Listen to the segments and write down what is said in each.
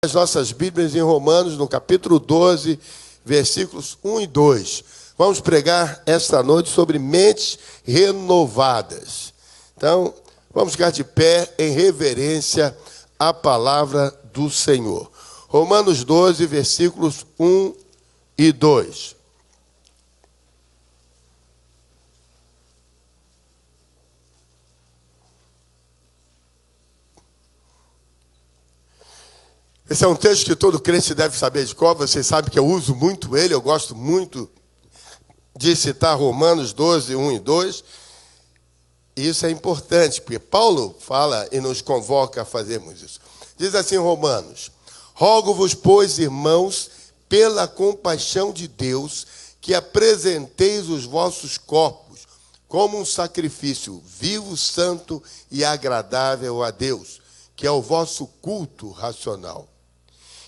As nossas Bíblias em Romanos, no capítulo 12, versículos 1 e 2. Vamos pregar esta noite sobre mentes renovadas. Então, vamos ficar de pé em reverência à palavra do Senhor. Romanos 12, versículos 1 e 2. Esse é um texto que todo crente deve saber de cor. Vocês sabem que eu uso muito ele, eu gosto muito de citar Romanos 12, 1 e 2. E isso é importante, porque Paulo fala e nos convoca a fazermos isso. Diz assim Romanos: rogo-vos, pois, irmãos, pela compaixão de Deus, que apresenteis os vossos corpos como um sacrifício vivo, santo e agradável a Deus, que é o vosso culto racional.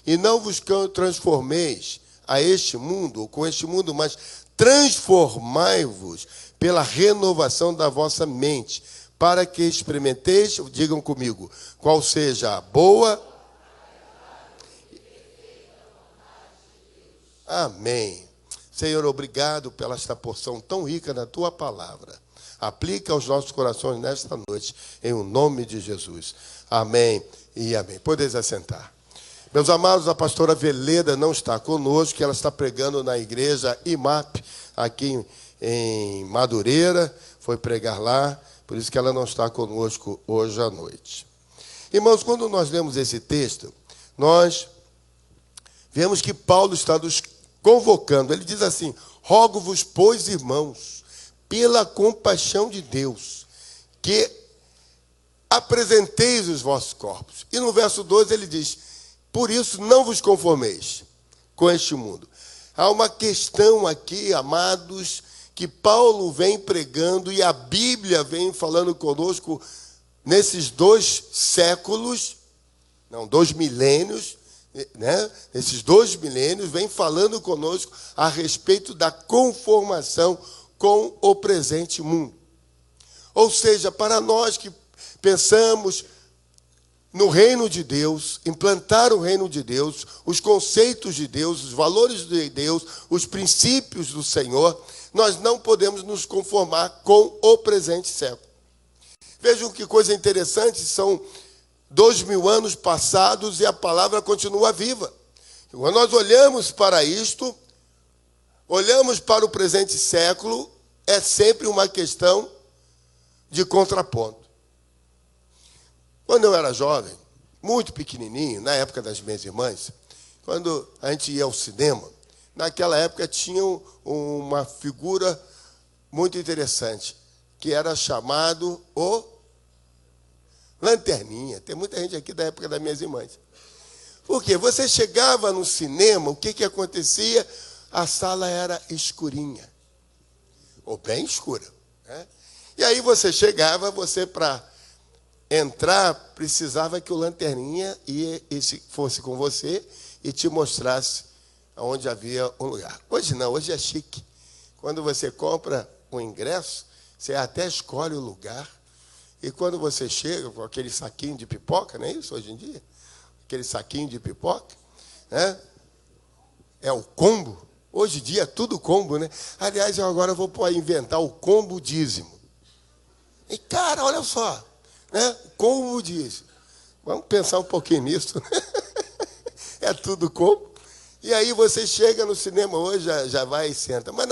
E não vos transformeis a este mundo, ou com este mundo, mas transformai-vos pela renovação da vossa mente, para que experimenteis, digam comigo, qual seja a boa. Amém. Senhor, obrigado pela esta porção tão rica da tua palavra. Aplica aos nossos corações nesta noite, em o nome de Jesus. Amém e amém. Podeis assentar. Meus amados, a pastora Veleda não está conosco, ela está pregando na igreja IMAP, aqui em Madureira, foi pregar lá, por isso que ela não está conosco hoje à noite. Irmãos, quando nós lemos esse texto, nós vemos que Paulo está nos convocando. Ele diz assim: rogo-vos, pois, irmãos, pela compaixão de Deus, que apresenteis os vossos corpos. E no verso 12 ele diz: por isso não vos conformeis com este mundo. Há uma questão aqui, amados, que Paulo vem pregando e a Bíblia vem falando conosco nesses 2 séculos, não, 2 milênios, né? Esses 2 milênios vem falando conosco a respeito da conformação com o presente mundo. Ou seja, para nós que pensamos no reino de Deus, implantar o reino de Deus, os conceitos de Deus, os valores de Deus, os princípios do Senhor, nós não podemos nos conformar com o presente século. Vejam que coisa interessante, são 2000 anos passados e a palavra continua viva. Quando nós olhamos para isto, olhamos para o presente século, é sempre uma questão de contraponto. Quando eu era jovem, muito pequenininho, na época das minhas irmãs, quando a gente ia ao cinema, naquela época tinha uma figura muito interessante, que era chamado o Lanterninha. Tem muita gente aqui da época das minhas irmãs. Por quê? Você chegava no cinema, o que acontecia? A sala era escurinha, ou bem escura, né? E aí você chegava, você para entrar, precisava que o Lanterninha fosse com você e te mostrasse onde havia um lugar. Hoje não, hoje é chique. Quando você compra o ingresso, você até escolhe o lugar. E quando você chega com aquele saquinho de pipoca, não é isso hoje em dia? Aquele saquinho de pipoca, né? É o combo. Hoje em dia é tudo combo, né? Aliás, eu agora vou inventar o combo dízimo. E, cara, olha só. Né? Como diz, vamos pensar um pouquinho nisso. É tudo como. E aí você chega no cinema hoje, já vai e senta. Mas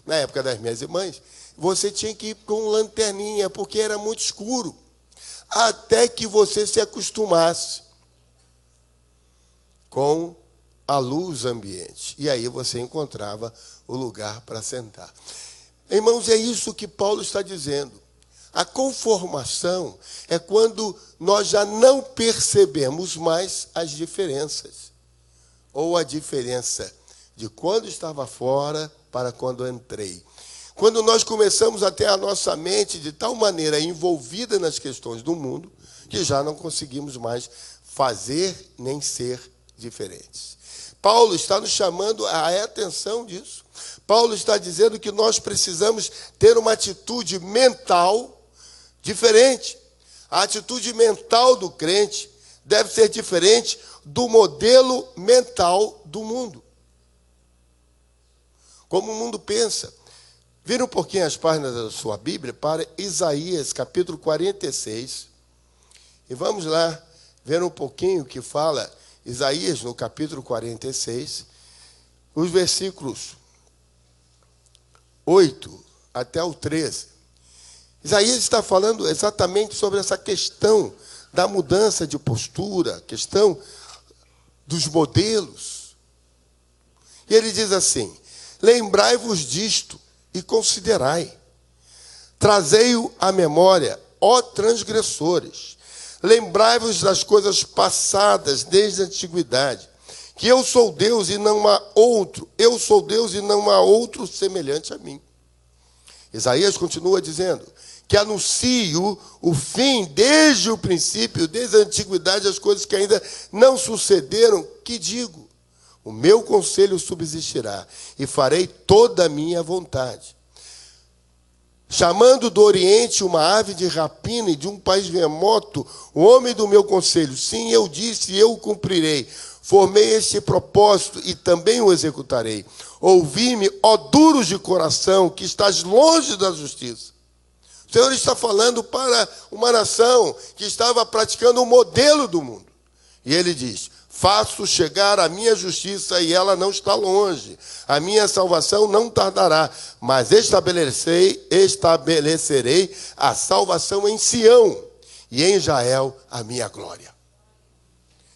na época das minhas irmãs, você tinha que ir com lanterninha, porque era muito escuro. Até que você se acostumasse com a luz ambiente. E aí você encontrava o lugar para sentar. Irmãos, é isso que Paulo está dizendo. A conformação é quando nós já não percebemos mais as diferenças. Ou a diferença de quando estava fora para quando entrei. Quando nós começamos a ter a nossa mente de tal maneira envolvida nas questões do mundo, que já não conseguimos mais fazer nem ser diferentes. Paulo está nos chamando a atenção disso. Paulo está dizendo que nós precisamos ter uma atitude mental diferente. A atitude mental do crente deve ser diferente do modelo mental do mundo. Como o mundo pensa. Vira um pouquinho as páginas da sua Bíblia para Isaías, capítulo 46. E vamos lá ver um pouquinho o que fala Isaías, no capítulo 46, os versículos 8 até o 13. Isaías está falando exatamente sobre essa questão da mudança de postura, questão dos modelos. E ele diz assim: lembrai-vos disto e considerai. Trazei-o à memória, ó transgressores. Lembrai-vos das coisas passadas desde a antiguidade, que eu sou Deus e não há outro, eu sou Deus e não há outro semelhante a mim. Isaías continua dizendo que anuncio o fim desde o princípio, desde a antiguidade, as coisas que ainda não sucederam, que digo, o meu conselho subsistirá e farei toda a minha vontade. Chamando do Oriente uma ave de rapina e de um país remoto, o homem do meu conselho, sim, eu disse e eu o cumprirei. Formei este propósito e também o executarei. Ouvi-me, ó duros de coração, que estás longe da justiça. O Senhor está falando para uma nação que estava praticando o modelo do mundo. E ele diz: faço chegar a minha justiça e ela não está longe. A minha salvação não tardará, mas estabelecerei a salvação em Sião e em Israel a minha glória.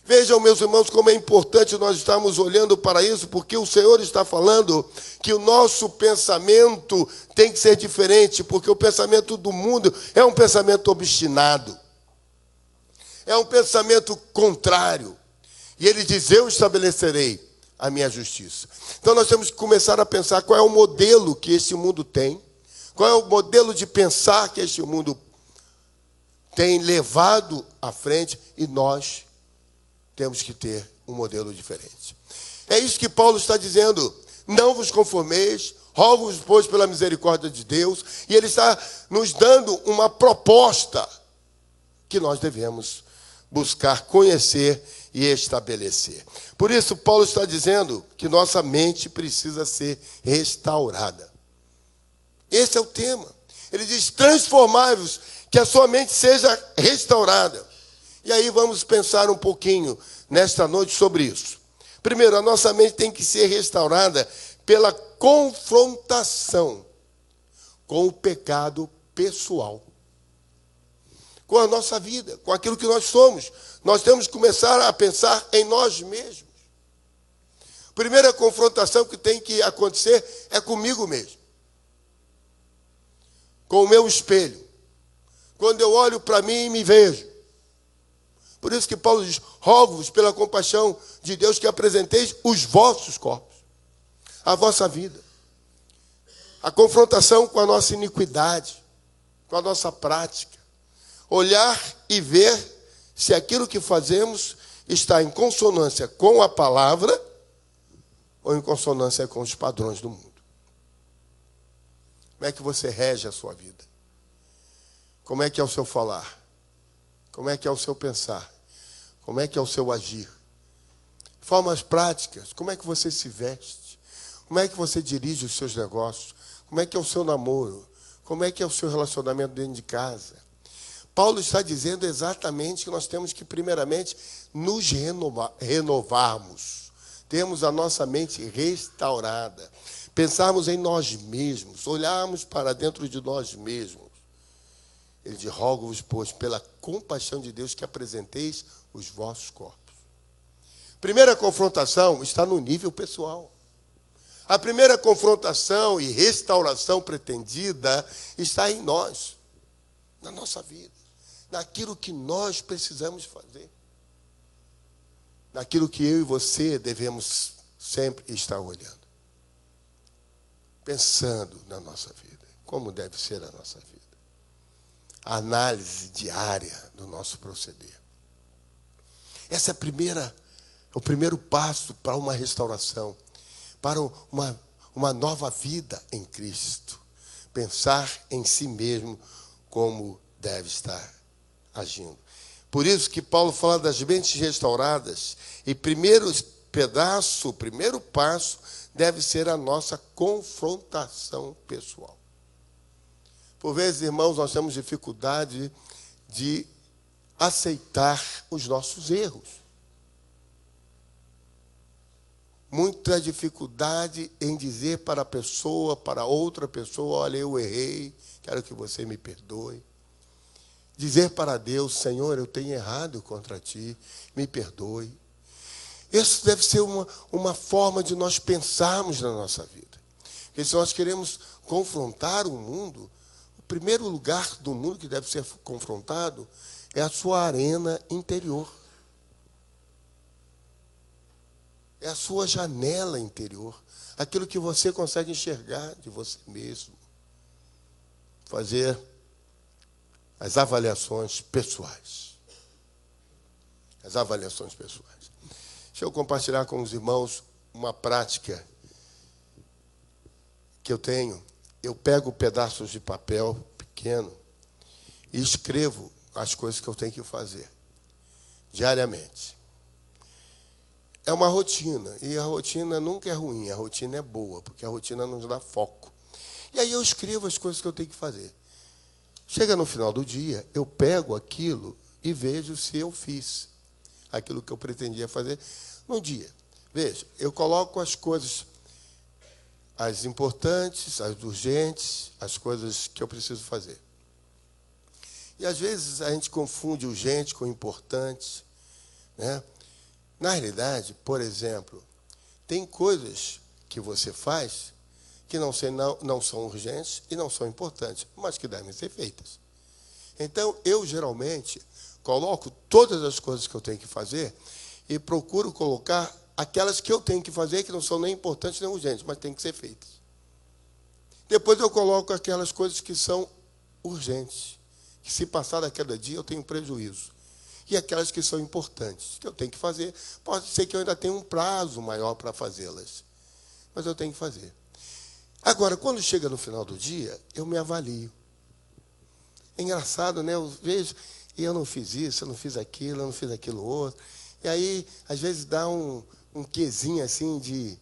Vejam, meus irmãos, como é importante nós estarmos olhando para isso, porque o Senhor está falando que o nosso pensamento tem que ser diferente, porque o pensamento do mundo é um pensamento obstinado, é um pensamento contrário. E ele diz: eu estabelecerei a minha justiça. Então nós temos que começar a pensar qual é o modelo que esse mundo tem, qual é o modelo de pensar que este mundo tem levado à frente, e nós temos que ter um modelo diferente. É isso que Paulo está dizendo: não vos conformeis, rogo-vos, pois, pela misericórdia de Deus, e ele está nos dando uma proposta que nós devemos buscar conhecer e estabelecer. Por isso, Paulo está dizendo que nossa mente precisa ser restaurada. Esse é o tema. Ele diz: transformai-vos, que a sua mente seja restaurada. E aí vamos pensar um pouquinho nesta noite sobre isso. Primeiro, a nossa mente tem que ser restaurada pela confrontação com o pecado pessoal, com a nossa vida, com aquilo que nós somos. Nós temos que começar a pensar em nós mesmos. A primeira confrontação que tem que acontecer é comigo mesmo, com o meu espelho. Quando eu olho para mim e me vejo. Por isso que Paulo diz: rogo-vos pela compaixão de Deus que apresenteis os vossos corpos, a vossa vida. A confrontação com a nossa iniquidade, com a nossa prática. Olhar e ver se aquilo que fazemos está em consonância com a palavra ou em consonância com os padrões do mundo. Como é que você rege a sua vida? Como é que é o seu falar? Como é que é o seu pensar? Como é que é o seu agir? Formas práticas, como é que você se veste? Como é que você dirige os seus negócios? Como é que é o seu namoro? Como é que é o seu relacionamento dentro de casa? Paulo está dizendo exatamente que nós temos que, primeiramente, nos renovarmos. Termos a nossa mente restaurada. Pensarmos em nós mesmos. Olharmos para dentro de nós mesmos. Ele diz: rogo-vos, pois, pela compaixão de Deus que apresenteis os vossos corpos. Primeira confrontação está no nível pessoal. A primeira confrontação e restauração pretendida está em nós, na nossa vida, naquilo que nós precisamos fazer, naquilo que eu e você devemos sempre estar olhando, pensando na nossa vida, como deve ser a nossa vida. A análise diária do nosso proceder. Essa é o primeiro passo para uma restauração, para uma nova vida em Cristo. Pensar em si mesmo como deve estar agindo. Por isso que Paulo fala das mentes restauradas. E o primeiro passo deve ser a nossa confrontação pessoal. Por vezes, irmãos, nós temos dificuldade de aceitar os nossos erros. Muita dificuldade em dizer para a pessoa, para outra pessoa, olha, eu errei, quero que você me perdoe. Dizer para Deus, Senhor, eu tenho errado contra ti, me perdoe. Isso deve ser uma forma de nós pensarmos na nossa vida. Porque se nós queremos confrontar o mundo, o primeiro lugar do mundo que deve ser confrontado é a sua arena interior. É a sua janela interior. Aquilo que você consegue enxergar de você mesmo. Fazer as avaliações pessoais. As avaliações pessoais. Deixa eu compartilhar com os irmãos uma prática que eu tenho. Eu pego pedaços de papel pequeno e escrevo as coisas que eu tenho que fazer diariamente. É uma rotina, e a rotina nunca é ruim, a rotina é boa, porque a rotina nos dá foco. E aí eu escrevo as coisas que eu tenho que fazer. Chega no final do dia, eu pego aquilo e vejo se eu fiz aquilo que eu pretendia fazer no dia. Veja, eu coloco as coisas, as importantes, as urgentes, as coisas que eu preciso fazer. E às vezes a gente confunde urgente com importante, né? Na realidade, por exemplo, tem coisas que você faz que não são urgentes e não são importantes, mas que devem ser feitas. Então, eu geralmente coloco todas as coisas que eu tenho que fazer e procuro colocar aquelas que eu tenho que fazer que não são nem importantes nem urgentes, mas têm que ser feitas. Depois eu coloco aquelas coisas que são urgentes, que se passar daquele dia eu tenho prejuízo. E aquelas que são importantes, que eu tenho que fazer. Pode ser que eu ainda tenha um prazo maior para fazê-las, mas eu tenho que fazer. Agora, quando chega no final do dia, eu me avalio. É engraçado, né? Eu vejo, e eu não fiz isso, eu não fiz aquilo, eu não fiz aquilo outro. E aí, às vezes, dá um quezinho assim de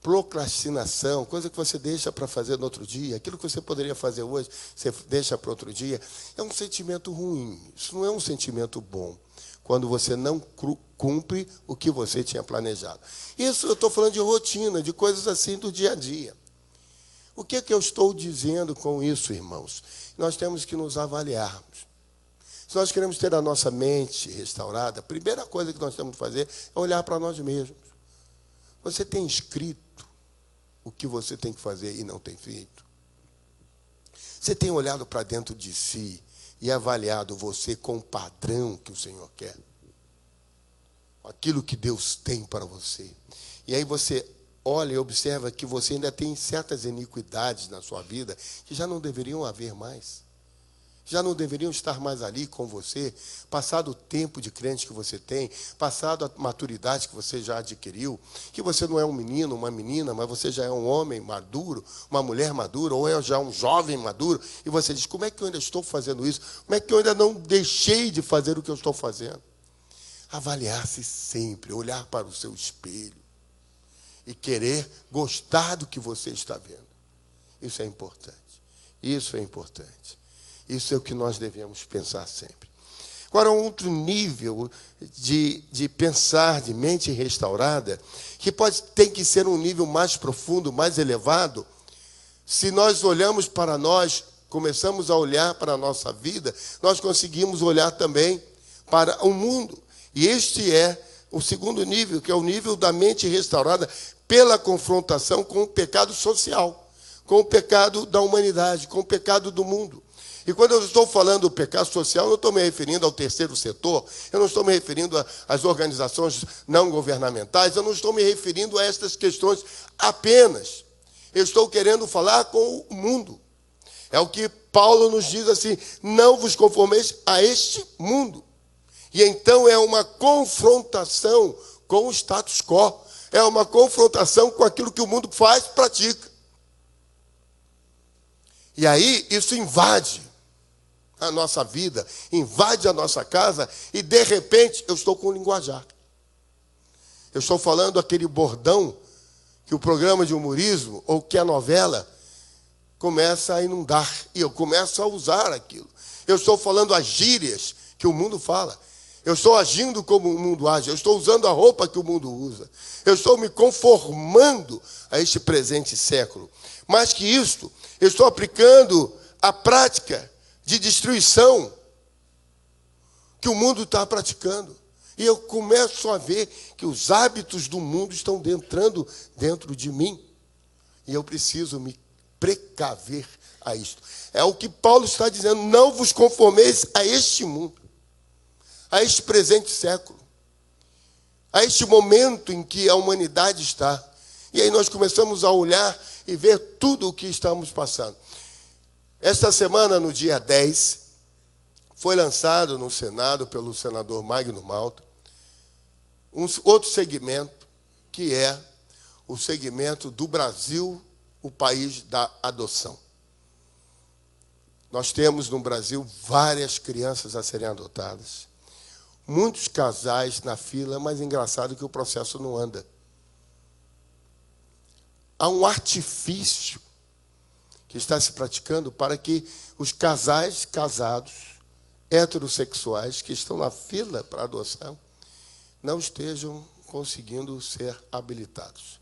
procrastinação, coisa que você deixa para fazer no outro dia, aquilo que você poderia fazer hoje, você deixa para outro dia. É um sentimento ruim, isso não é um sentimento bom, quando você não cumpre o que você tinha planejado. Isso eu estou falando de rotina, de coisas assim do dia a dia. O que é que eu estou dizendo com isso, irmãos? Nós temos que nos avaliarmos. Se nós queremos ter a nossa mente restaurada, a primeira coisa que nós temos que fazer é olhar para nós mesmos. Você tem escrito o que você tem que fazer e não tem feito? Você tem olhado para dentro de si e avaliado você com o padrão que o Senhor quer? Aquilo que Deus tem para você. E aí você olha e observa que você ainda tem certas iniquidades na sua vida que já não deveriam haver mais. Já não deveriam estar mais ali com você, passado o tempo de crente que você tem, passado a maturidade que você já adquiriu, que você não é um menino, uma menina, mas você já é um homem maduro, uma mulher madura, ou é já um jovem maduro, e você diz, como é que eu ainda estou fazendo isso? Como é que eu ainda não deixei de fazer o que eu estou fazendo? Avaliar-se sempre, olhar para o seu espelho e querer gostar do que você está vendo. Isso é importante. Isso é importante. Isso é o que nós devemos pensar sempre. Agora, um outro nível de pensar, de mente restaurada, que tem que ser um nível mais profundo, mais elevado. Se nós olhamos para nós, começamos a olhar para a nossa vida, nós conseguimos olhar também para o mundo. E este é o segundo nível, que é o nível da mente restaurada pela confrontação com o pecado social, com o pecado da humanidade, com o pecado do mundo. E quando eu estou falando do pecado social, eu não estou me referindo ao terceiro setor, eu não estou me referindo às organizações não governamentais, eu não estou me referindo a estas questões apenas. Eu estou querendo falar com o mundo. É o que Paulo nos diz assim, não vos conformeis a este mundo. E então é uma confrontação com o status quo, é uma confrontação com aquilo que o mundo faz, pratica. E aí isso invade. a nossa vida, invade a nossa casa e, de repente, eu estou com o linguajar. Eu estou falando aquele bordão que o programa de humorismo ou que a novela começa a inundar. E eu começo a usar aquilo. Eu estou falando as gírias que o mundo fala. Eu estou agindo como o mundo age. Eu estou usando a roupa que o mundo usa. Eu estou me conformando a este presente século. Mais que isto, eu estou aplicando a prática de destruição que o mundo está praticando. E eu começo a ver que os hábitos do mundo estão entrando dentro de mim. E eu preciso me precaver a isto. É o que Paulo está dizendo. Não vos conformeis a este mundo, a este presente século, a este momento em que a humanidade está. E aí nós começamos a olhar e ver tudo o que estamos passando. Esta semana, no dia 10, foi lançado no Senado pelo senador Magno Malta outro segmento, que é o segmento do Brasil, o país da adoção. Nós temos no Brasil várias crianças a serem adotadas, muitos casais na fila, mas engraçado que o processo não anda. Há um artifício que está se praticando para que os casais casados, heterossexuais, que estão na fila para adoção, não estejam conseguindo ser habilitados.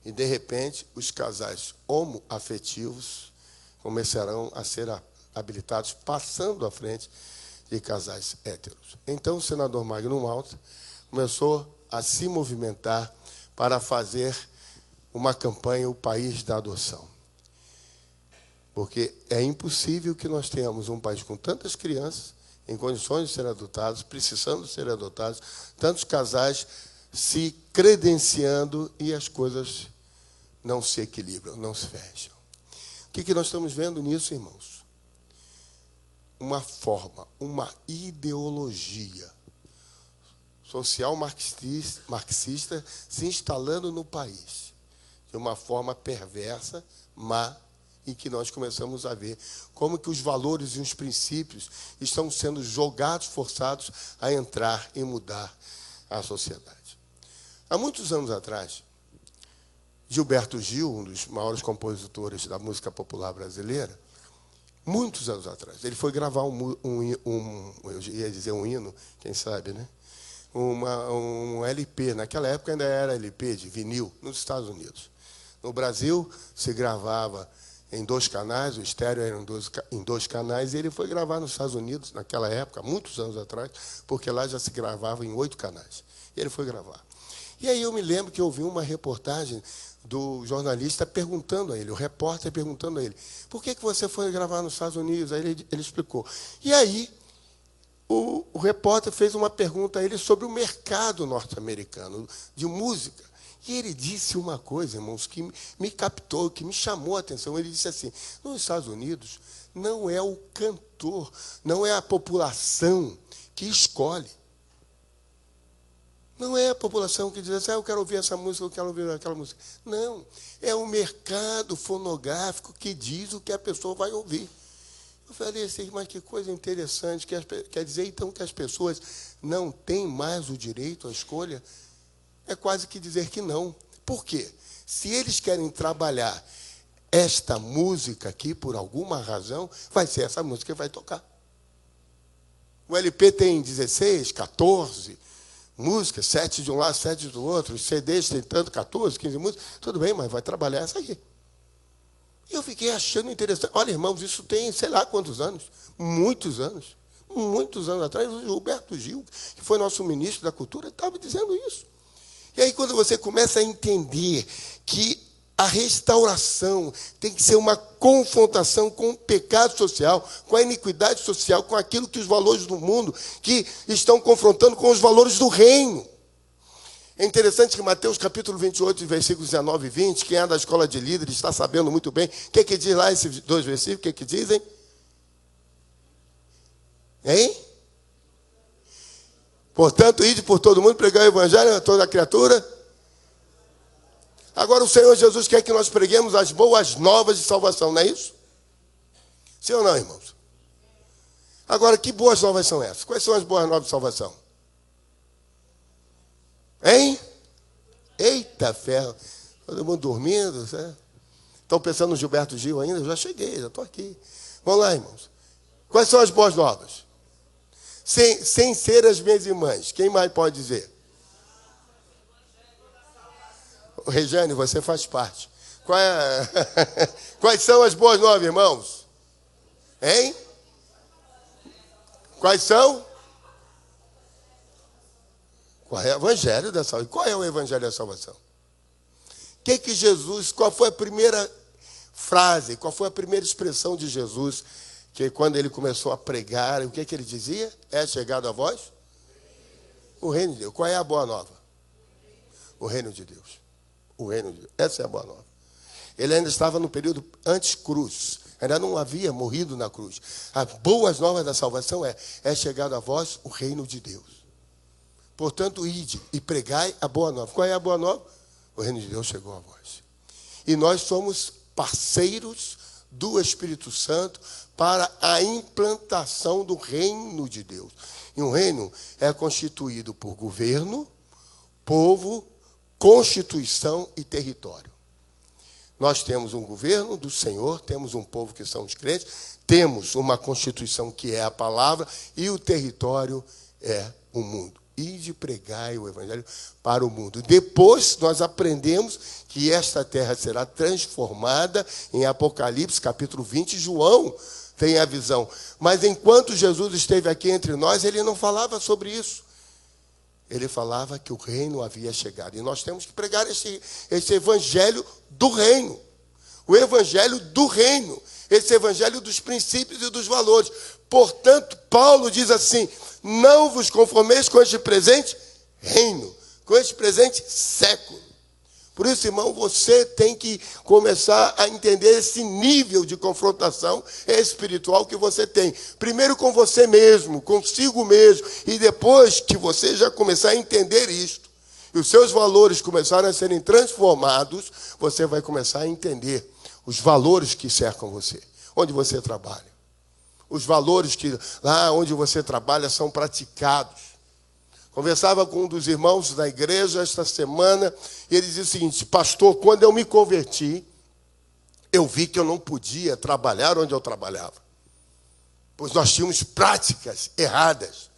E, de repente, os casais homoafetivos começarão a ser habilitados, passando à frente de casais héteros. Então, o senador Magno Malta começou a se movimentar para fazer uma campanha, o país da adoção. Porque é impossível que nós tenhamos um país com tantas crianças em condições de serem adotados, precisando ser adotados, tantos casais se credenciando e as coisas não se equilibram, não se fecham. O que nós estamos vendo nisso, irmãos? Uma forma, uma ideologia social marxista se instalando no país, de uma forma perversa, má, em que nós começamos a ver como que os valores e os princípios estão sendo jogados, forçados a entrar e mudar a sociedade. Há muitos anos atrás, Gilberto Gil, um dos maiores compositores da música popular brasileira, muitos anos atrás, ele foi gravar eu ia dizer um hino, quem sabe, né? Um LP, naquela época ainda era LP, de vinil, nos Estados Unidos. No Brasil, se gravava em 2 canais, o estéreo era em 2 canais, e ele foi gravar nos Estados Unidos, naquela época, muitos anos atrás, porque lá já se gravava em 8 canais. E ele foi gravar. E aí eu me lembro que eu ouvi uma reportagem do jornalista perguntando a ele, o repórter perguntando a ele, por que você foi gravar nos Estados Unidos? Aí ele explicou. E aí o repórter fez uma pergunta a ele sobre o mercado norte-americano de música. E ele disse uma coisa, irmãos, que me captou, que me chamou a atenção. Ele disse assim, nos Estados Unidos, não é o cantor, não é a população que escolhe. Não é a população que diz assim, eu quero ouvir essa música, eu quero ouvir aquela música. Não, é o mercado fonográfico que diz o que a pessoa vai ouvir. Eu falei assim, mas que coisa interessante, quer dizer então que as pessoas não têm mais o direito à escolha? É quase que dizer que não. Por quê? Se eles querem trabalhar esta música aqui, por alguma razão, vai ser essa música que vai tocar. O LP tem 16, 14 músicas, 7 de um lado, 7 do outro. Os CDs tem tanto, 14, 15 músicas. Tudo bem, mas vai trabalhar essa aqui. E eu fiquei achando interessante. Olha, irmãos, isso tem sei lá quantos anos. Muitos anos. Muitos anos atrás, o Gilberto Gil, que foi nosso ministro da Cultura, estava dizendo isso. E aí, quando você começa a entender que a restauração tem que ser uma confrontação com o pecado social, com a iniquidade social, com aquilo que os valores do mundo que estão confrontando com os valores do reino. É interessante que Mateus capítulo 28, versículos 19 e 20, quem é da escola de líderes está sabendo muito bem. O que diz lá esses 2 versículos? O que dizem? Hein? Portanto, ide por todo mundo, pregar o evangelho a toda criatura. Agora o Senhor Jesus quer que nós preguemos as boas novas de salvação, não é isso? Sim ou não, irmãos? Agora, que boas novas são essas? Quais são as boas novas de salvação? Hein? Eita ferro. Todo mundo dormindo, certo? Estão pensando no Gilberto Gil ainda? Eu já cheguei, já estou aqui. Vamos lá, irmãos. Quais são as boas novas? Sem ser as minhas irmãs. Quem mais pode dizer? Regiane, você faz parte. Quais são as boas novas, irmãos? Hein? Quais são? Qual é o evangelho da salvação? Qual é o evangelho da salvação? Que Jesus, qual foi a primeira frase, qual foi a primeira expressão de Jesus, que quando ele começou a pregar, o que ele dizia? É chegado a vós? O reino de Deus. Qual é a boa nova? O reino de Deus. O reino de Deus. Essa é a boa nova. Ele ainda estava no período antes cruz. Ainda não havia morrido na cruz. As boas novas da salvação é chegado a vós o reino de Deus. Portanto, ide e pregai a boa nova. Qual é a boa nova? O reino de Deus chegou a vós. E nós somos parceiros do Espírito Santo para a implantação do reino de Deus. E um reino é constituído por governo, povo, constituição e território. Nós temos um governo do Senhor, temos um povo que são os crentes, temos uma constituição que é a palavra e o território é o mundo. Ide pregai o evangelho para o mundo. Depois nós aprendemos que esta terra será transformada em Apocalipse, capítulo 20, João tem a visão. Mas enquanto Jesus esteve aqui entre nós, ele não falava sobre isso. Ele falava que o reino havia chegado. E nós temos que pregar esse evangelho do reino. O evangelho do reino. Esse evangelho dos princípios e dos valores. Portanto, Paulo diz assim: não vos conformeis com este presente reino, com este presente século. Por isso, irmão, você tem que começar a entender esse nível de confrontação espiritual que você tem. Primeiro com você mesmo, consigo mesmo. E depois que você já começar a entender isto, e os seus valores começarem a serem transformados, você vai começar a entender os valores que cercam você. Onde você trabalha. Os valores que lá onde você trabalha são praticados. Conversava com um dos irmãos da igreja esta semana, e ele dizia o seguinte: pastor, quando eu me converti, eu vi que eu não podia trabalhar onde eu trabalhava. Pois nós tínhamos práticas erradas,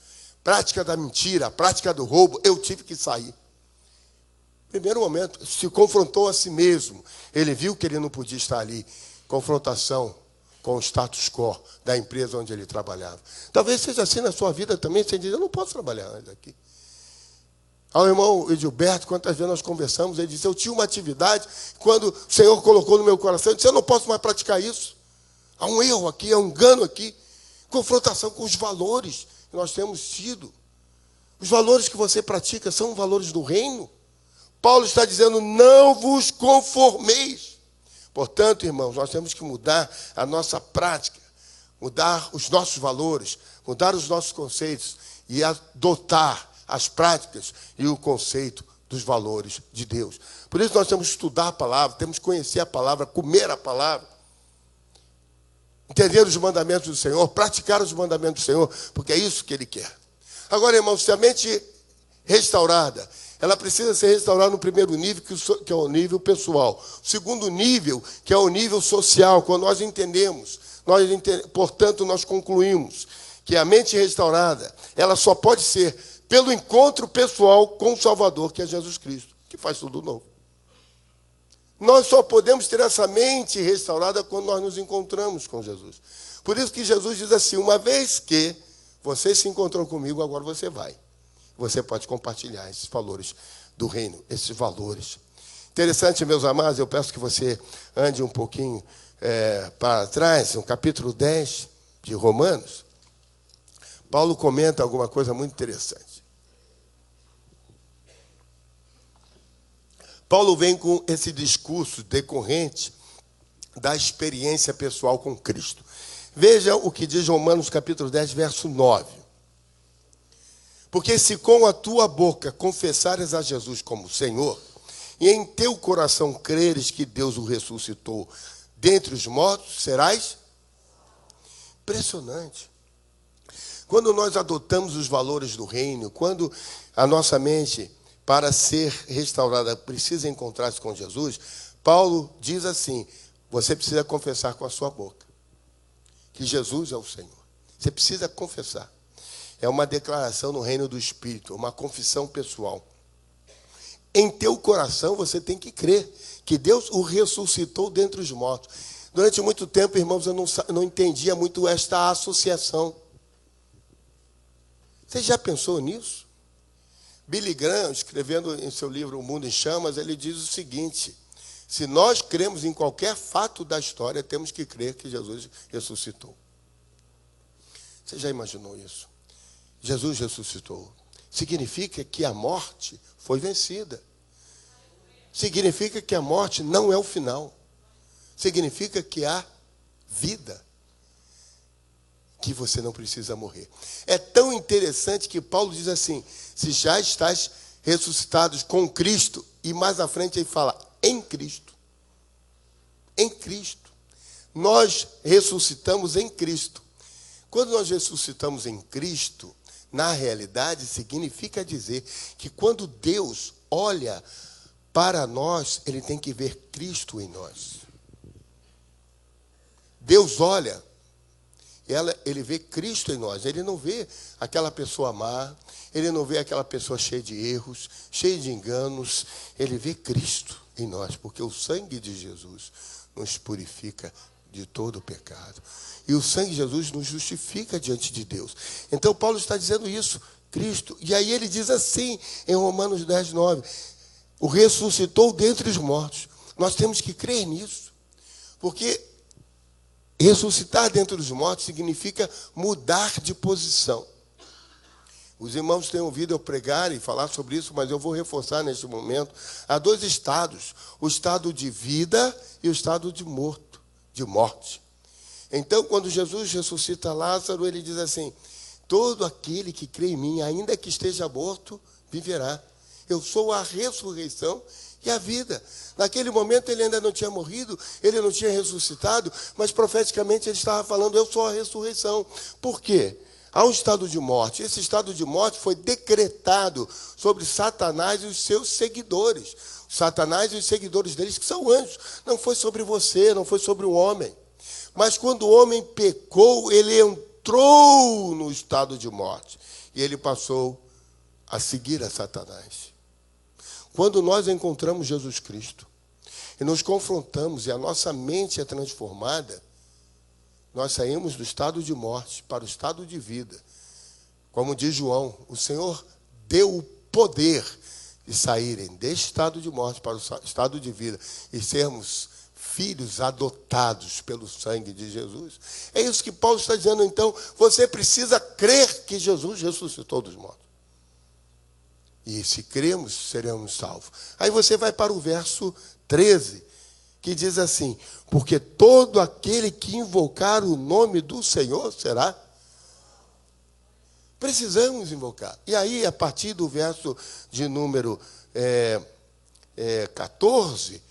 prática da mentira, prática do roubo, eu tive que sair. Primeiro momento, se confrontou a si mesmo. Ele viu que ele não podia estar ali. Confrontação com o status quo da empresa onde ele trabalhava. Talvez seja assim na sua vida também, você diz: eu não posso trabalhar mais aqui. Ao irmão Edilberto, quantas vezes nós conversamos, ele disse: eu tinha uma atividade, quando o Senhor colocou no meu coração, eu disse: eu não posso mais praticar isso. Há um erro aqui, há um engano aqui. Confrontação com os valores que nós temos tido. Os valores que você pratica são valores do reino. Paulo está dizendo: não vos conformeis. Portanto, irmãos, nós temos que mudar a nossa prática, mudar os nossos valores, mudar os nossos conceitos e adotar as práticas e o conceito dos valores de Deus. Por isso nós temos que estudar a palavra, temos que conhecer a palavra, comer a palavra, entender os mandamentos do Senhor, praticar os mandamentos do Senhor, porque é isso que Ele quer. Agora, irmãos, se a mente restaurada, ela precisa ser restaurada no primeiro nível, que é o nível pessoal. O segundo nível, que é o nível social, quando nós entendemos, portanto, nós concluímos que a mente restaurada, ela só pode ser pelo encontro pessoal com o Salvador, que é Jesus Cristo, que faz tudo novo. Nós só podemos ter essa mente restaurada quando nós nos encontramos com Jesus. Por isso que Jesus diz assim: uma vez que você se encontrou comigo, agora você vai. Você pode compartilhar esses valores do reino, esses valores. Interessante, meus amados, eu peço que você ande um pouquinho para trás, no capítulo 10 de Romanos. Paulo comenta alguma coisa muito interessante. Paulo vem com esse discurso decorrente da experiência pessoal com Cristo. Veja o que diz Romanos capítulo 10, verso 9. Porque se com a tua boca confessares a Jesus como Senhor, e em teu coração creres que Deus o ressuscitou dentre os mortos, serás. Impressionante. Quando nós adotamos os valores do reino, quando a nossa mente, para ser restaurada, precisa encontrar-se com Jesus, Paulo diz assim: você precisa confessar com a sua boca que Jesus é o Senhor. Você precisa confessar. É uma declaração no reino do Espírito, uma confissão pessoal. Em teu coração você tem que crer que Deus o ressuscitou dentre os mortos. Durante muito tempo, irmãos, eu não entendia muito esta associação. Você já pensou nisso? Billy Graham, escrevendo em seu livro O Mundo em Chamas, ele diz o seguinte: se nós cremos em qualquer fato da história, temos que crer que Jesus ressuscitou. Você já imaginou isso? Jesus ressuscitou. Significa que a morte foi vencida. Significa que a morte não é o final. Significa que há vida. Que você não precisa morrer. É tão interessante que Paulo diz assim: se já estás ressuscitados com Cristo, e mais à frente ele fala, em Cristo. Em Cristo. Nós ressuscitamos em Cristo. Quando nós ressuscitamos em Cristo, na realidade, significa dizer que quando Deus olha para nós, Ele tem que ver Cristo em nós. Deus olha, Ele vê Cristo em nós. Ele não vê aquela pessoa má, Ele não vê aquela pessoa cheia de erros, cheia de enganos. Ele vê Cristo em nós, porque o sangue de Jesus nos purifica de todo o pecado. E o sangue de Jesus nos justifica diante de Deus. Então Paulo está dizendo isso, Cristo. E aí ele diz assim, em Romanos 10, 9, o ressuscitou dentre os mortos. Nós temos que crer nisso. Porque ressuscitar dentre os mortos significa mudar de posição. Os irmãos têm ouvido eu pregar e falar sobre isso, mas eu vou reforçar neste momento. Há dois estados, o estado de vida e o estado de morte. Então, quando Jesus ressuscita Lázaro, ele diz assim: todo aquele que crê em mim, ainda que esteja morto, viverá. Eu sou a ressurreição e a vida. Naquele momento ele ainda não tinha morrido, ele não tinha ressuscitado, mas profeticamente ele estava falando: eu sou a ressurreição. Por quê? Há um estado de morte. Esse estado de morte foi decretado sobre Satanás e os seus seguidores. Satanás e os seguidores deles, que são anjos. Não foi sobre você, não foi sobre o homem. Mas quando o homem pecou, ele entrou no estado de morte. E ele passou a seguir a Satanás. Quando nós encontramos Jesus Cristo e nos confrontamos e a nossa mente é transformada, nós saímos do estado de morte para o estado de vida. Como diz João, o Senhor deu o poder de saírem deste estado de morte para o estado de vida e sermos filhos adotados pelo sangue de Jesus. É isso que Paulo está dizendo. Então, você precisa crer que Jesus ressuscitou dos mortos. E se cremos, seremos salvos. Aí você vai para o verso 13, que diz assim: porque todo aquele que invocar o nome do Senhor será. Precisamos invocar. E aí, a partir do verso de número 14,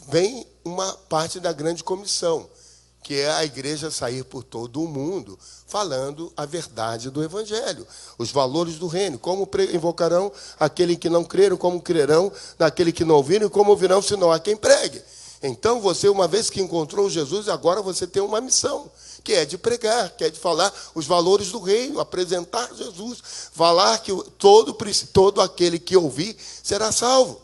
vem uma parte da grande comissão, que é a igreja sair por todo o mundo, falando a verdade do evangelho, os valores do reino. Como invocarão aquele que não creram, como crerão naquele que não ouviram, e como ouvirão se não há quem pregue. Então você, uma vez que encontrou Jesus, agora você tem uma missão, que é de pregar, que é de falar os valores do reino, apresentar Jesus, falar que todo aquele que ouvir será salvo.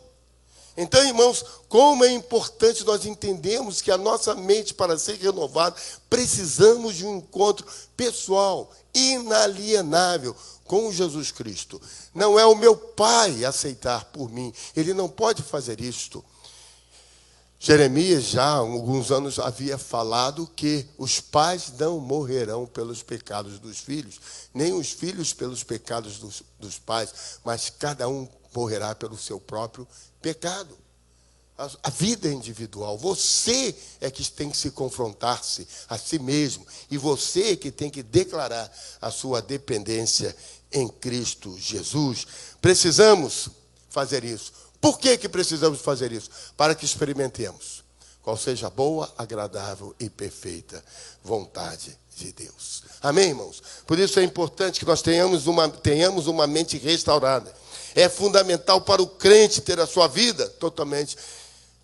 Então, irmãos, como é importante nós entendermos que a nossa mente, para ser renovada, precisamos de um encontro pessoal, inalienável, com Jesus Cristo. Não é o meu Pai aceitar por mim, Ele não pode fazer isto. Jeremias já há alguns anos havia falado que os pais não morrerão pelos pecados dos filhos, nem os filhos pelos pecados dos pais, mas cada um morrerá pelo seu próprio pecado. A vida é individual. Você é que tem que se confrontar-se a si mesmo. E você é que tem que declarar a sua dependência em Cristo Jesus. Precisamos fazer isso. Por que precisamos fazer isso? Para que experimentemos. qual seja a boa, agradável e perfeita vontade de Deus. Amém, irmãos? Por isso é importante que nós tenhamos uma mente restaurada. É fundamental para o crente ter a sua vida totalmente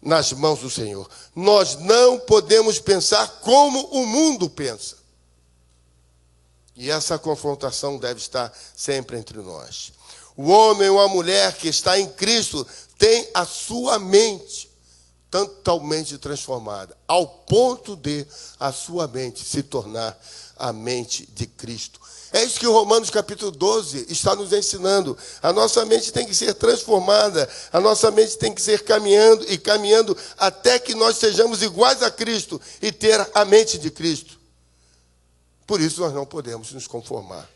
nas mãos do Senhor. Nós não podemos pensar como o mundo pensa. E essa confrontação deve estar sempre entre nós. O homem ou a mulher que está em Cristo tem a sua mente totalmente transformada, ao ponto de a sua mente se tornar a mente de Cristo. É isso que o Romanos capítulo 12 está nos ensinando. A nossa mente tem que ser transformada, a nossa mente tem que ser caminhando até que nós sejamos iguais a Cristo e ter a mente de Cristo. Por isso nós não podemos nos conformar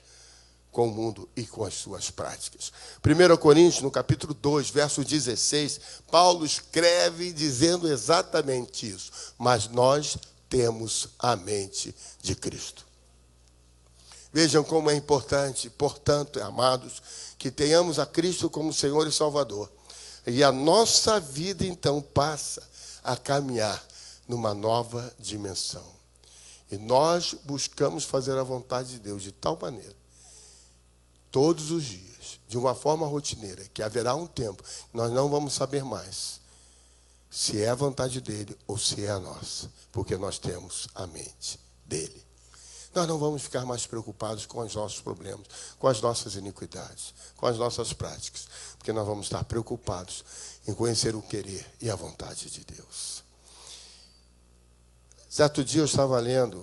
com o mundo e com as suas práticas. 1 Coríntios, no capítulo 2, verso 16, Paulo escreve dizendo exatamente isso. Mas nós temos a mente de Cristo. Vejam como é importante, portanto, amados, que tenhamos a Cristo como Senhor e Salvador. E a nossa vida, então, passa a caminhar numa nova dimensão. E nós buscamos fazer a vontade de Deus de tal maneira, todos os dias, de uma forma rotineira, que haverá um tempo, nós não vamos saber mais se é a vontade dele ou se é a nossa, porque nós temos a mente dele. Nós não vamos ficar mais preocupados com os nossos problemas, com as nossas iniquidades, com as nossas práticas, porque nós vamos estar preocupados em conhecer o querer e a vontade de Deus. Certo dia eu estava lendo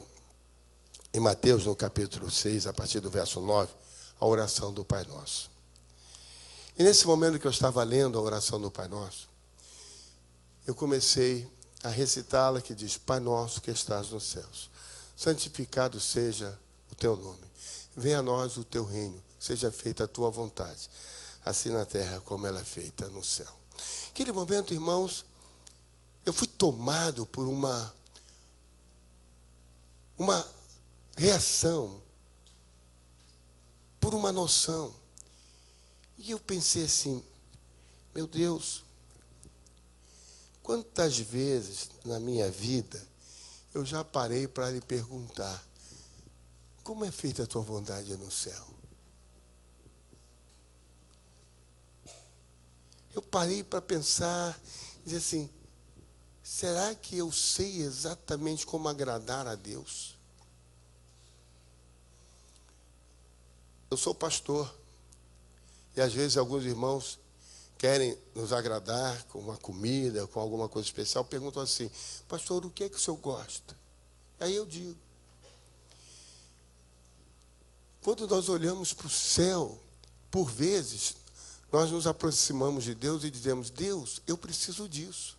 em Mateus, no capítulo 6, a partir do verso 9, a oração do Pai Nosso. E nesse momento que eu estava lendo a oração do Pai Nosso, eu comecei a recitá-la, que diz: Pai Nosso que estás nos céus, santificado seja o teu nome. Venha a nós o teu reino, seja feita a tua vontade, assim na terra como ela é feita no céu. Naquele momento, irmãos, eu fui tomado por uma reação, por uma noção. E eu pensei assim: meu Deus, quantas vezes na minha vida eu já parei para lhe perguntar: como é feita a tua vontade no céu? Eu parei para pensar e dizer assim: será que eu sei exatamente como agradar a Deus? Eu sou pastor e às vezes alguns irmãos querem nos agradar com uma comida, com alguma coisa especial, perguntam assim: pastor, o que é que o senhor gosta? Aí eu digo: quando nós olhamos para o céu, por vezes, nós nos aproximamos de Deus e dizemos: Deus, eu preciso disso.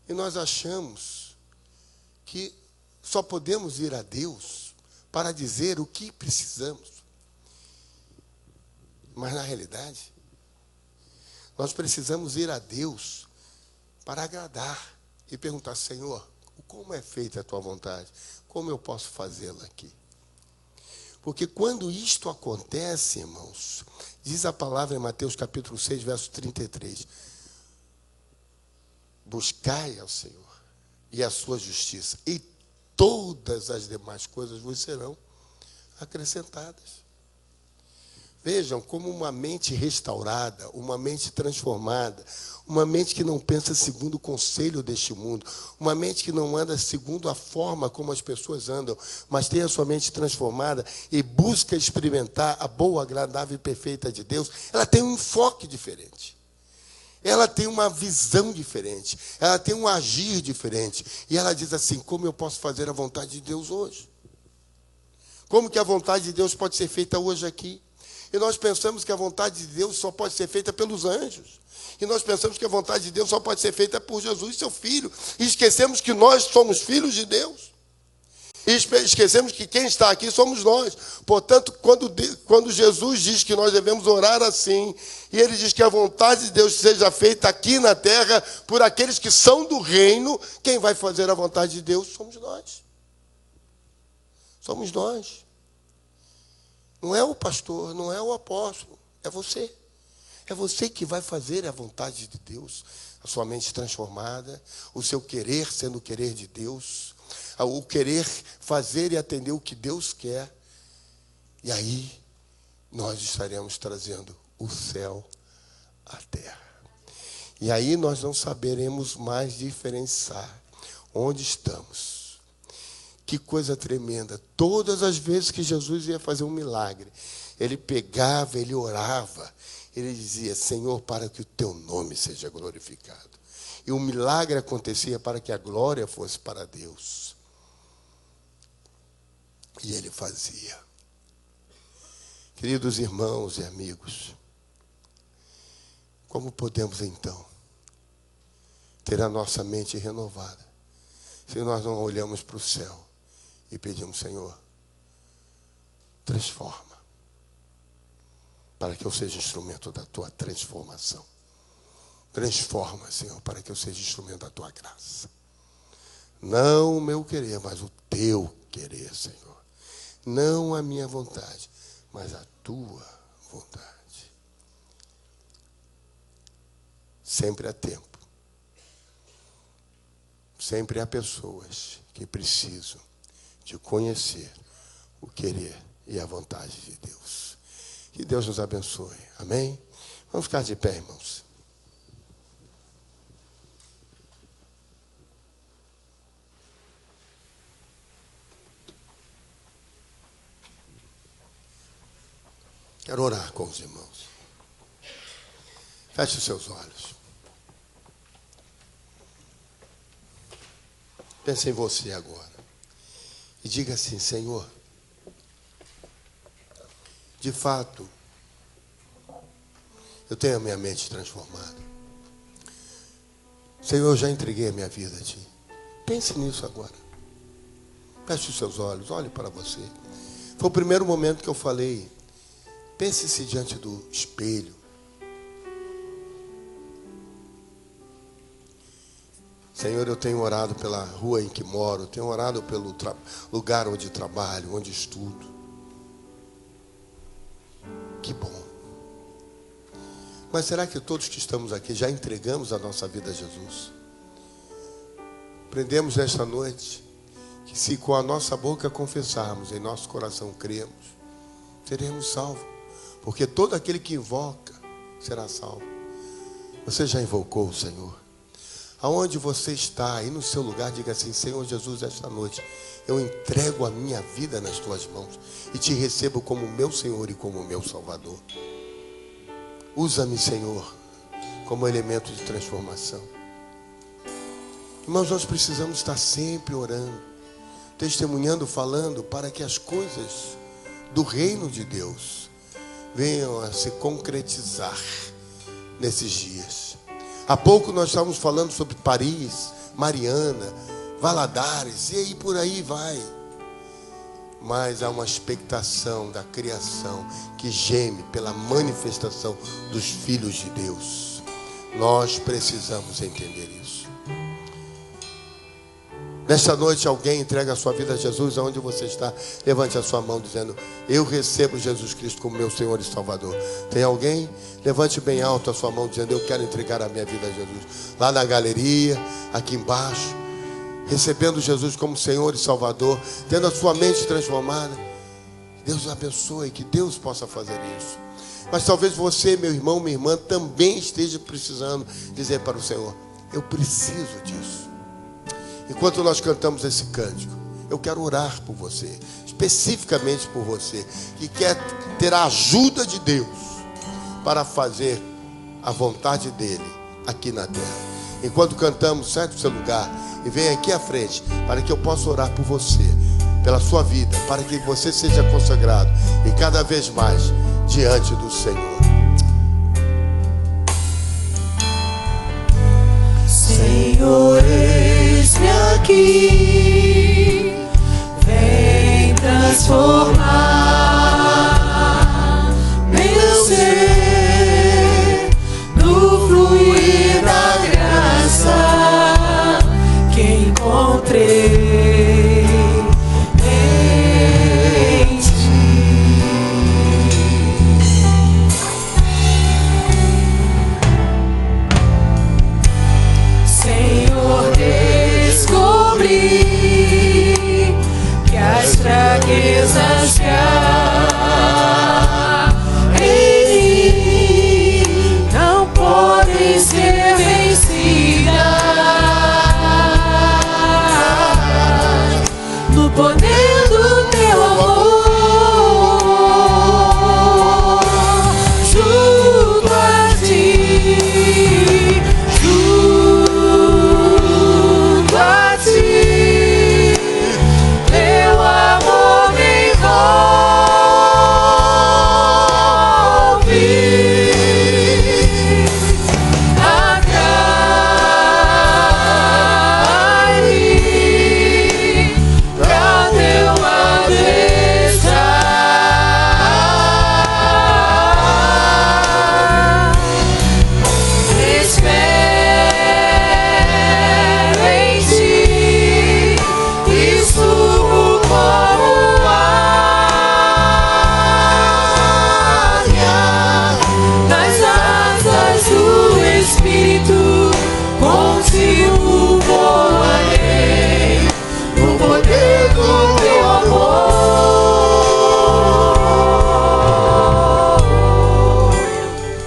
E nós achamos que só podemos ir a Deus para dizer o que precisamos. Mas, na realidade, nós precisamos ir a Deus para agradar e perguntar: Senhor, como é feita a tua vontade? Como eu posso fazê-la aqui? Porque quando isto acontece, irmãos, diz a palavra em Mateus capítulo 6, verso 33, buscai ao Senhor e a sua justiça, e todas as demais coisas vos serão acrescentadas. Vejam como uma mente restaurada, uma mente transformada, uma mente que não pensa segundo o conselho deste mundo, uma mente que não anda segundo a forma como as pessoas andam, mas tem a sua mente transformada e busca experimentar a boa, agradável e perfeita de Deus, ela tem um enfoque diferente. Ela tem uma visão diferente, ela tem um agir diferente. E ela diz assim: como eu posso fazer a vontade de Deus hoje? Como que a vontade de Deus pode ser feita hoje aqui? E nós pensamos que a vontade de Deus só pode ser feita pelos anjos. E nós pensamos que a vontade de Deus só pode ser feita por Jesus, seu Filho. E esquecemos que nós somos filhos de Deus. E esquecemos que quem está aqui somos nós. Portanto, quando Jesus diz que nós devemos orar assim, e ele diz que a vontade de Deus seja feita aqui na terra por aqueles que são do reino, quem vai fazer a vontade de Deus somos nós. Somos nós. Não é o pastor, não é o apóstolo, é você. É você que vai fazer a vontade de Deus, a sua mente transformada, o seu querer sendo o querer de Deus, o querer fazer e atender o que Deus quer. E aí nós estaremos trazendo o céu à terra. E aí nós não saberemos mais diferenciar onde estamos. Que coisa tremenda. Todas as vezes que Jesus ia fazer um milagre, ele pegava, ele orava, ele dizia: Senhor, para que o teu nome seja glorificado. E o milagre acontecia para que a glória fosse para Deus. E ele fazia. Queridos irmãos e amigos, como podemos então ter a nossa mente renovada se nós não olhamos para o céu e pedimos: Senhor, transforma, para que eu seja instrumento da tua transformação. Transforma, Senhor, para que eu seja instrumento da tua graça. Não o meu querer, mas o teu querer, Senhor. Não a minha vontade, mas a tua vontade. Sempre há tempo. Sempre há pessoas que precisam de conhecer o querer e a vontade de Deus. Que Deus nos abençoe. Amém? Vamos ficar de pé, irmãos. Quero orar com os irmãos. Feche os seus olhos. Pense em você agora. E diga assim: Senhor, de fato, eu tenho a minha mente transformada. Senhor, eu já entreguei a minha vida a Ti. Pense nisso agora. Feche os seus olhos, olhe para você. Foi o primeiro momento que eu falei. Pense-se diante do espelho. Senhor, eu tenho orado pela rua em que moro, tenho orado pelo lugar onde trabalho, onde estudo. Que bom. Mas será que todos que estamos aqui já entregamos a nossa vida a Jesus? Aprendemos nesta noite que se com a nossa boca confessarmos, em nosso coração cremos, seremos salvos. Porque todo aquele que invoca será salvo. Você já invocou o Senhor? Aonde você está, aí no seu lugar, diga assim: Senhor Jesus, esta noite eu entrego a minha vida nas tuas mãos e te recebo como meu Senhor e como meu Salvador. Usa-me, Senhor, como elemento de transformação. Irmãos, nós precisamos estar sempre orando, testemunhando, falando, para que as coisas do reino de Deus venham a se concretizar nesses dias. Há pouco nós estávamos falando sobre Paris, Mariana, Valadares, e aí por aí vai. Mas há uma expectação da criação que geme pela manifestação dos filhos de Deus. Nós precisamos entender isso. Nesta noite alguém entrega a sua vida a Jesus. Aonde você está, levante a sua mão dizendo: eu recebo Jesus Cristo como meu Senhor e Salvador. Tem alguém? Levante bem alto a sua mão dizendo: eu quero entregar a minha vida a Jesus. Lá na galeria, aqui embaixo, recebendo Jesus como Senhor e Salvador, tendo a sua mente transformada. Deus abençoe, que Deus possa fazer isso. Mas talvez você, meu irmão, minha irmã, também esteja precisando dizer para o Senhor: eu preciso disso. Enquanto nós cantamos esse cântico, eu quero orar por você, especificamente por você, que quer ter a ajuda de Deus para fazer a vontade dEle aqui na terra. Enquanto cantamos, sai do seu lugar e vem aqui à frente, para que eu possa orar por você, pela sua vida, para que você seja consagrado e cada vez mais diante do Senhor. Senhor, eis-me aqui, vem transformar meu ser no fluir da graça que encontrei em ti.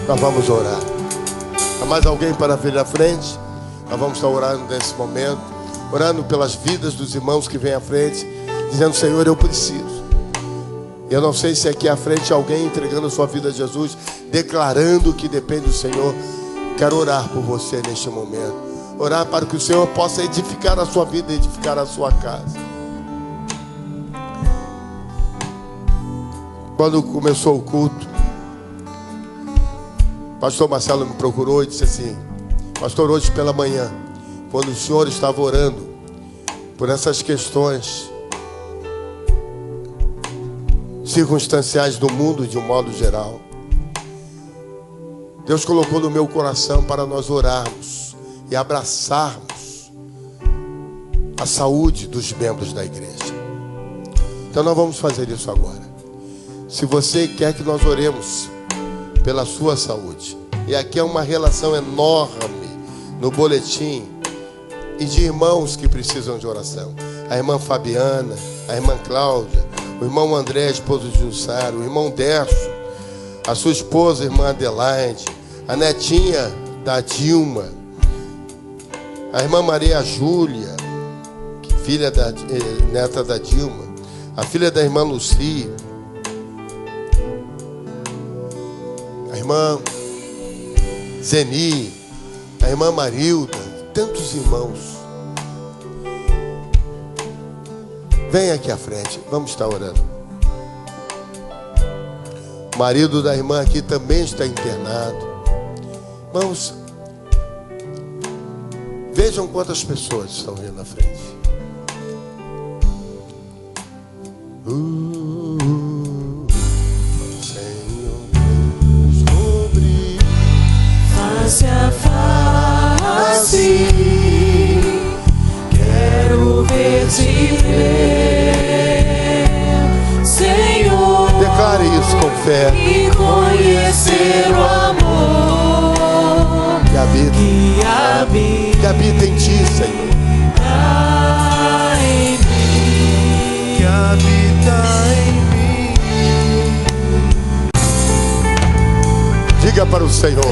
Nós vamos orar. Há mais alguém para vir à frente? Nós vamos estar orando nesse momento, orando pelas vidas dos irmãos que vêm à frente, dizendo: Senhor, eu preciso. Eu não sei se aqui à frente alguém entregando a sua vida a Jesus, declarando que depende do Senhor. Quero orar por você neste momento. Orar para que o Senhor possa edificar a sua vida, edificar a sua casa. Quando começou o culto, o pastor Marcelo me procurou e disse assim: pastor, hoje pela manhã, quando o senhor estava orando por essas questões circunstanciais do mundo de um modo geral, Deus colocou no meu coração para nós orarmos e abraçarmos a saúde dos membros da igreja. Então nós vamos fazer isso agora. Se você quer que nós oremos pela sua saúde, e aqui é uma relação enorme no boletim, e de irmãos que precisam de oração. A irmã Fabiana, a irmã Cláudia, o irmão André, esposo de Jussara, o irmão Derso, a sua esposa, a irmã Adelaide, a netinha da Dilma, a irmã Maria Júlia, filha da neta da Dilma, a filha da irmã Lucy, a irmã Zeni, a irmã Marilda, tantos irmãos. Vem aqui à frente, vamos estar orando. O marido da irmã aqui também está internado. Vamos, vejam quantas pessoas estão vindo à frente. Senhor, sobre face a face, quero ver-te ver, Senhor. Declare isso com fé. E conhecer o amor Que habita em ti, Senhor. em mim. Que habita em mim. Diga para o Senhor: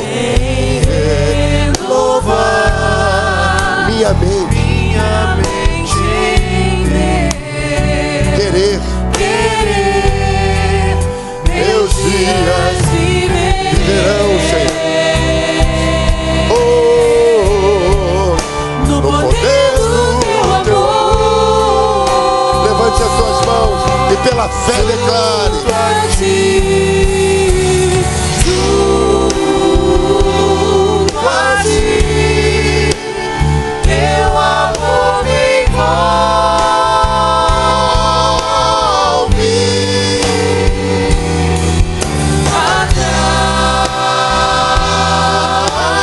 Louvar minha mente, querer meus dias viverão, Senhor. No poder do teu amor. Levante as suas mãos e pela fé declare: junto a ti, teu amor me envolve,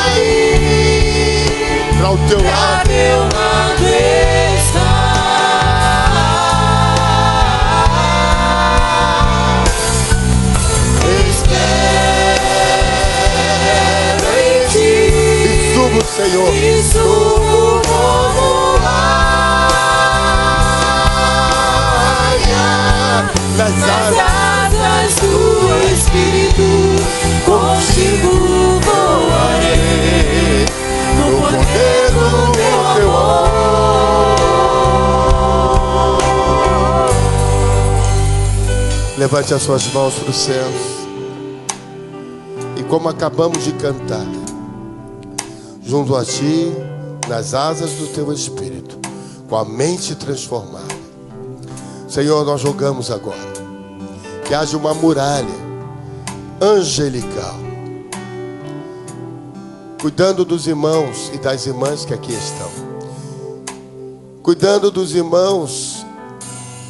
atrai para o teu lado. a meu lado está. Espero em ti E subo, Senhor, e subo como águia nas nas asas asas do Espírito, contigo voarei no poder do teu amor. Levante as suas mãos para os céus. E como acabamos de cantar, junto a ti, nas asas do teu Espírito, com a mente transformada, Senhor, nós rogamos agora que haja uma muralha angelical, cuidando dos irmãos e das irmãs que aqui estão, cuidando dos irmãos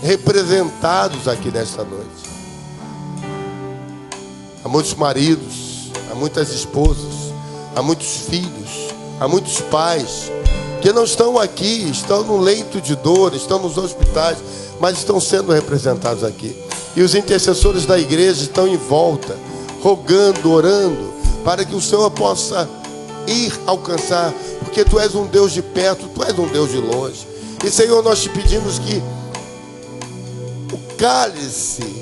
representados aqui nesta noite. Há muitos maridos, há muitas esposas, há muitos filhos, há muitos pais que não estão aqui, estão no leito de dor, estão nos hospitais, mas estão sendo representados aqui. E os intercessores da igreja estão em volta, rogando, orando, para que o Senhor possa ir alcançar, porque Tu és um Deus de perto, Tu és um Deus de longe. E Senhor, nós te pedimos que o cálice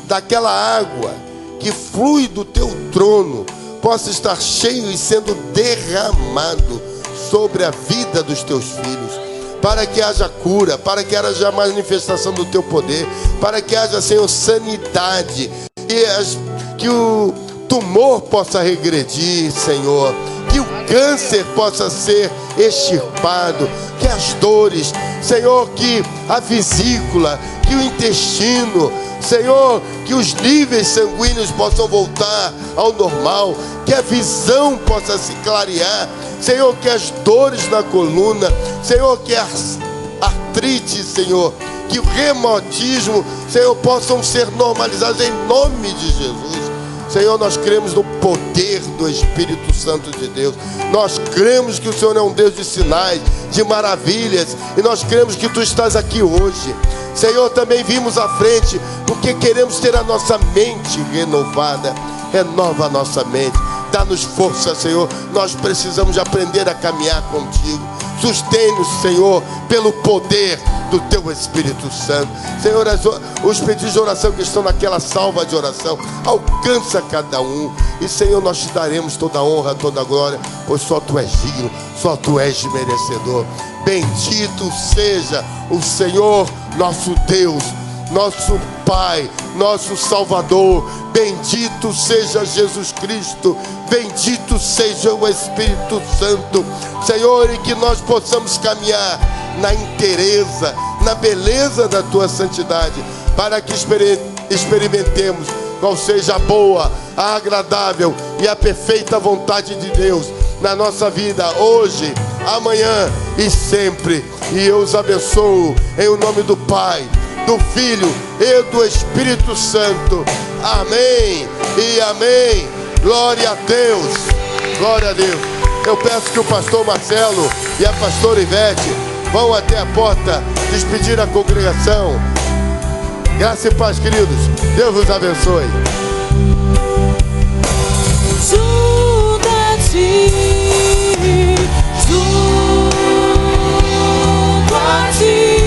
daquela água que flui do teu trono possa estar cheio e sendo derramado sobre a vida dos teus filhos, para que haja cura, para que haja manifestação do teu poder, para que haja, Senhor, sanidade, que o tumor possa regredir, Senhor, que o câncer possa ser extirpado, que as dores, Senhor, que a vesícula, que o intestino, Senhor, que os níveis sanguíneos possam voltar ao normal, que a visão possa se clarear, Senhor, que as dores na coluna, Senhor, que a artrite, Senhor, que o reumatismo, Senhor, possam ser normalizados em nome de Jesus. Senhor, nós cremos no poder do Espírito Santo de Deus. Nós cremos que o Senhor é um Deus de sinais, de maravilhas, e nós cremos que Tu estás aqui hoje. Senhor, também vimos à frente, porque queremos ter a nossa mente renovada. Renova a nossa mente, dá-nos força, Senhor. Nós precisamos de aprender a caminhar contigo. Sustém-nos, Senhor, pelo poder do Teu Espírito Santo. Senhor, os pedidos de oração que estão naquela salva de oração, alcança cada um. E, Senhor, nós Te daremos toda a honra, toda a glória, pois só Tu és digno, só Tu és merecedor. Bendito seja o Senhor, nosso Deus, nosso Pai, nosso Salvador. Bendito seja Jesus Cristo, bendito seja o Espírito Santo, Senhor, e que nós possamos caminhar na inteireza, na beleza da Tua santidade, para que experimentemos qual seja a boa, a agradável e a perfeita vontade de Deus na nossa vida, hoje, amanhã e sempre. E eu os abençoo em o nome do Pai, do Filho e do Espírito Santo. Amém e amém. Glória a Deus. Glória a Deus. Eu peço que o pastor Marcelo e a pastora Ivete vão até a porta despedir a congregação. Graça e paz, queridos. Deus vos abençoe. Junto a Ti, junto a Ti.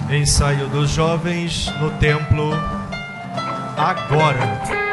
Ensaio dos jovens no templo agora.